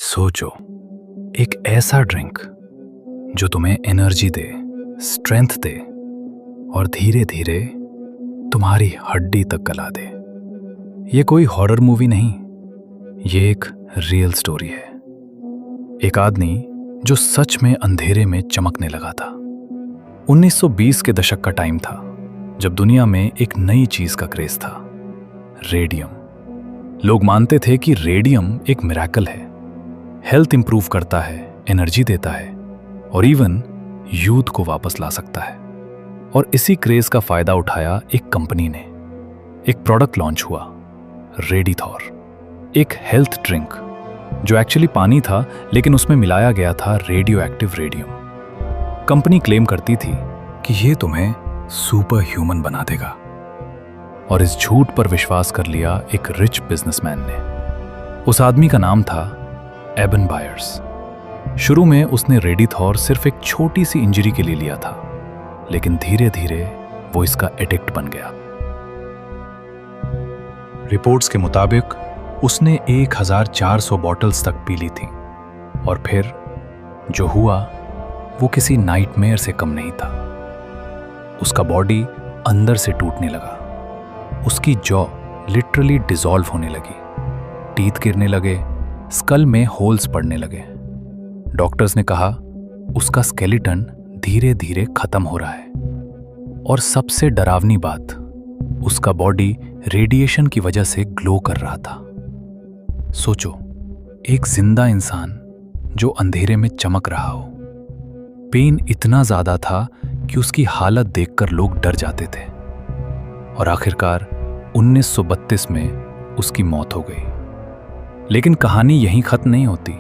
सोचो, एक ऐसा ड्रिंक जो तुम्हें एनर्जी दे, स्ट्रेंथ दे और धीरे धीरे तुम्हारी हड्डी तक गला दे। ये कोई हॉरर मूवी नहीं, ये एक रियल स्टोरी है। एक आदमी जो सच में अंधेरे में चमकने लगा था। 1920 के दशक का टाइम था जब दुनिया में एक नई चीज का क्रेज था, रेडियम। लोग मानते थे कि रेडियम एक मिरेकल है, हेल्थ इंप्रूव करता है, एनर्जी देता है और इवन यूथ को वापस ला सकता है। और इसी क्रेज का फायदा उठाया एक कंपनी ने। एक प्रोडक्ट लॉन्च हुआ, रेडिथॉर, एक हेल्थ ड्रिंक जो एक्चुअली पानी था लेकिन उसमें मिलाया गया था radio active radium. Company claim करती थी कि यह तुम्हें सुपर ह्यूमन बना देगा और इस झूठ पर विश्वास कर लिया एक रिच बिजनेसमैन ने। उस आदमी का नाम था एबन बायर्स। शुरू में उसने रेडिथॉर सिर्फ एक छोटी सी इंजरी के लिए लिया था, लेकिन धीरे धीरे वो इसका एडिक्ट बन गया। रिपोर्ट्स के मुताबिक उसने 1400 बॉटल्स तक पी ली थी और फिर जो हुआ वो किसी नाइटमेयर से कम नहीं था। उसका बॉडी अंदर से टूटने लगा, उसकी जॉ लिटरली डिसॉल्व होने लगी, टीथ गिरने लगे, स्कल में होल्स पड़ने लगे। डॉक्टर्स ने कहा उसका स्केलेटन धीरे धीरे खत्म हो रहा है और सबसे डरावनी बात, उसका बॉडी रेडिएशन की वजह से ग्लो कर रहा था। सोचो, एक जिंदा इंसान जो अंधेरे में चमक रहा हो। पेन इतना ज्यादा था कि उसकी हालत देखकर लोग डर जाते थे और आखिरकार 1932 में उसकी मौत हो गई। लेकिन कहानी यहीं खत्म नहीं होती।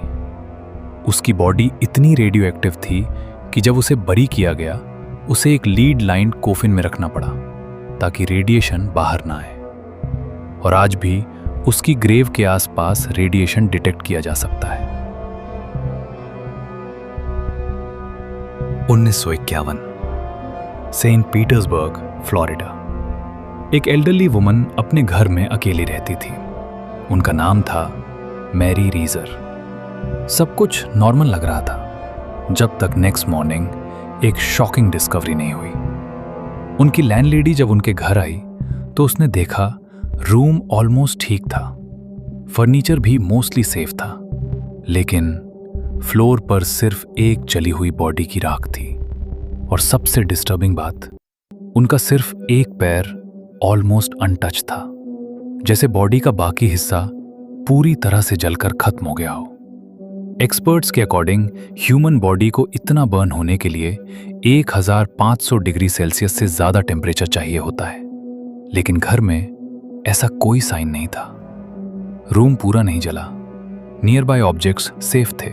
उसकी बॉडी इतनी रेडियो एक्टिव थी कि जब उसे बरी किया गया, उसे एक लीड लाइन कोफिन में रखना पड़ा ताकि रेडिएशन बाहर ना आए। और आज भी उसकी ग्रेव के आसपास रेडिएशन डिटेक्ट किया जा सकता है। 1951, सेंट पीटर्सबर्ग, फ्लोरिडा। एक एल्डरली वुमन अपने घर में अकेली रहती थी। उनका नाम था मैरी रीजर। सब कुछ नॉर्मल लग रहा था जब तक नेक्स्ट मॉर्निंग एक शॉकिंग डिस्कवरी नहीं हुई। उनकी लैंडलेडी जब उनके घर आई तो उसने देखा रूम ऑलमोस्ट ठीक था, फर्नीचर भी मोस्टली सेफ था, लेकिन फ्लोर पर सिर्फ एक जली हुई बॉडी की राख थी। और सबसे डिस्टर्बिंग बात, उनका सिर्फ एक पैर ऑलमोस्ट अनटच था, जैसे बॉडी का बाकी हिस्सा पूरी तरह से जलकर खत्म हो गया हो। एक्सपर्ट्स के अकॉर्डिंग ह्यूमन बॉडी को इतना बर्न होने के लिए 1500 डिग्री सेल्सियस से ज्यादा टेम्परेचर चाहिए होता है, लेकिन घर में ऐसा कोई साइन नहीं था। रूम पूरा नहीं जला, नियर बाय ऑब्जेक्ट्स सेफ थे,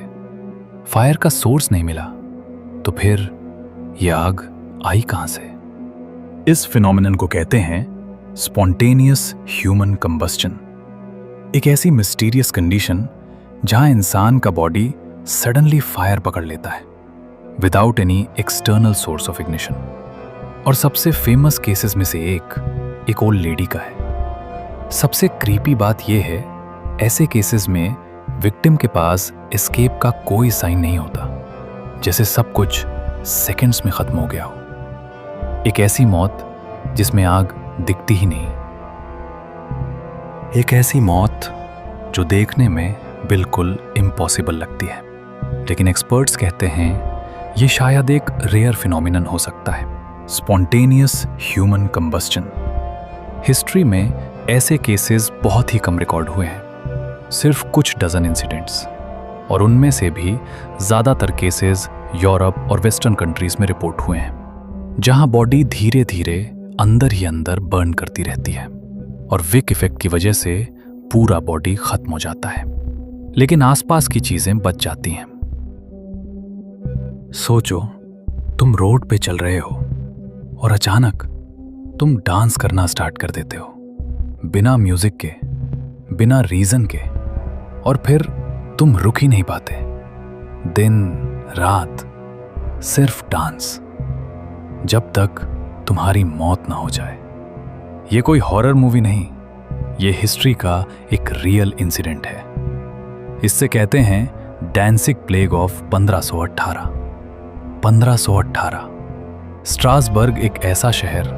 फायर का सोर्स नहीं मिला, तो फिर यह आग आई कहां से? इस फिनोमिनन को कहते हैं स्पॉन्टेनियस ह्यूमन कंबस्टन। एक ऐसी मिस्टीरियस कंडीशन जहां इंसान का बॉडी सडनली फायर पकड़ लेता है without any external source of ignition. और सबसे फेमस केसेस में से एक ओल्ड लेडी का है। सबसे क्रीपी बात यह है, ऐसे केसेस में विक्टिम के पास एस्केप का कोई साइन नहीं होता, जैसे सब कुछ सेकंड्स में खत्म हो गया हो। एक ऐसी मौत जिसमें आग दिखती ही नहीं। एक ऐसी मौत जो देखने में बिल्कुल इम्पॉसिबल लगती है, लेकिन एक्सपर्ट्स कहते हैं ये शायद एक रेयर फिनोमिनन हो सकता है, स्पॉन्टेनियस ह्यूमन कंबस्टन। हिस्ट्री में ऐसे केसेस बहुत ही कम रिकॉर्ड हुए हैं, सिर्फ कुछ डजन इंसिडेंट्स, और उनमें से भी ज्यादातर केसेस यूरोप और वेस्टर्न कंट्रीज में रिपोर्ट हुए हैं, जहां बॉडी धीरे धीरे अंदर ही अंदर बर्न करती रहती है और विक इफेक्ट की वजह से पूरा बॉडी खत्म हो जाता है, लेकिन आसपास की चीजें बच जाती हैं। सोचो, तुम रोड पे चल रहे हो और अचानक तुम डांस करना स्टार्ट कर देते हो, बिना म्यूजिक के, बिना रीजन के, और फिर तुम रुक ही नहीं पाते। दिन रात सिर्फ डांस, जब तक तुम्हारी मौत ना हो जाए। ये कोई हॉरर मूवी नहीं, ये हिस्ट्री का एक रियल इंसिडेंट है। इससे कहते हैं डैंसिक प्लेग ऑफ 1518। 1518 स्ट्रासबर्ग एक ऐसा शहर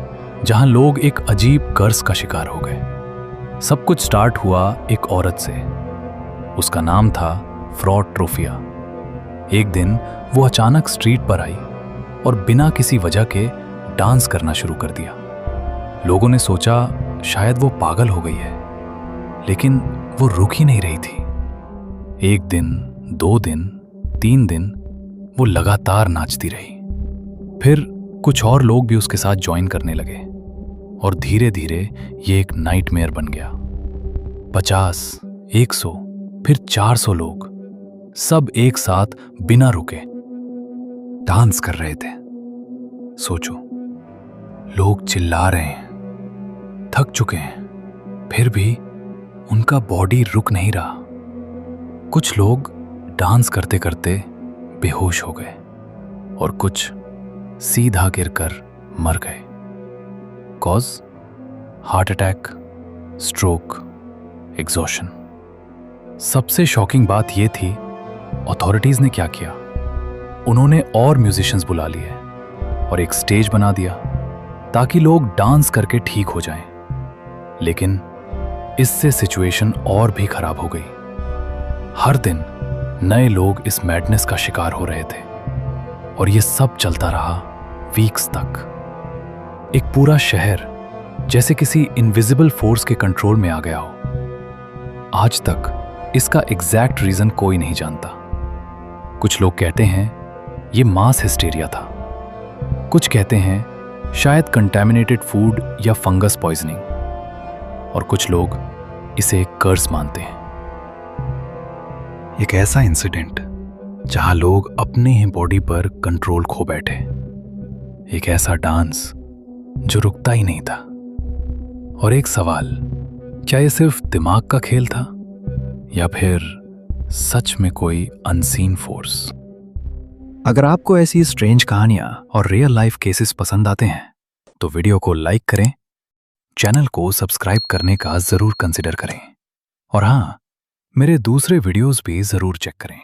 जहां लोग एक अजीब कर्ज का शिकार हो गए। सब कुछ स्टार्ट हुआ एक औरत से। उसका नाम था फ्रॉ ट्रोफिया। एक दिन वो अचानक स्ट्रीट पर आई और बिना किसी वजह के डांस करना शुरू कर दिया। लोगों ने सोचा शायद वो पागल हो गई है, लेकिन वो रुक ही नहीं रही थी। एक दिन, 2 दिन, 3 दिन वो लगातार नाचती रही। फिर कुछ और लोग भी उसके साथ ज्वाइन करने लगे और धीरे धीरे ये एक नाइटमेयर बन गया। 50, 100, फिर 400 लोग सब एक साथ बिना रुके डांस कर रहे थे। सोचो, लोग चिल्ला रहे हैं, थक चुके हैं, फिर भी उनका बॉडी रुक नहीं रहा। कुछ लोग डांस करते करते बेहोश हो गए और कुछ सीधा गिरकर मर गए। Cause heart attack, stroke, exhaustion. सबसे शॉकिंग बात यह थी, अथॉरिटीज ने क्या किया, उन्होंने और म्यूजिशियंस बुला लिए और एक स्टेज बना दिया ताकि लोग डांस करके ठीक हो जाएं। लेकिन इससे सिचुएशन और भी खराब हो गई। हर दिन नए लोग इस मैडनेस का शिकार हो रहे थे और यह सब चलता रहा वीक्स तक। एक पूरा शहर जैसे किसी इनविजिबल फोर्स के कंट्रोल में आ गया हो। आज तक इसका एग्जैक्ट रीजन कोई नहीं जानता। कुछ लोग कहते हैं यह मास हिस्टेरिया था, कुछ कहते हैं शायद कंटैमिनेटेड फूड या फंगस पॉइजनिंग, और कुछ लोग इसे एक कर्स मानते हैं। एक ऐसा इंसिडेंट जहां लोग अपने ही बॉडी पर कंट्रोल खो बैठे। एक ऐसा डांस जो रुकता ही नहीं था। और एक सवाल, क्या ये सिर्फ दिमाग का खेल था या फिर सच में कोई अनसीन फोर्स? अगर आपको ऐसी स्ट्रेंज कहानियां और रियल लाइफ केसेस पसंद आते हैं तो वीडियो को लाइक करें, चैनल को सब्सक्राइब करने का जरूर कंसिडर करें और हाँ, मेरे दूसरे वीडियोस भी जरूर चेक करें।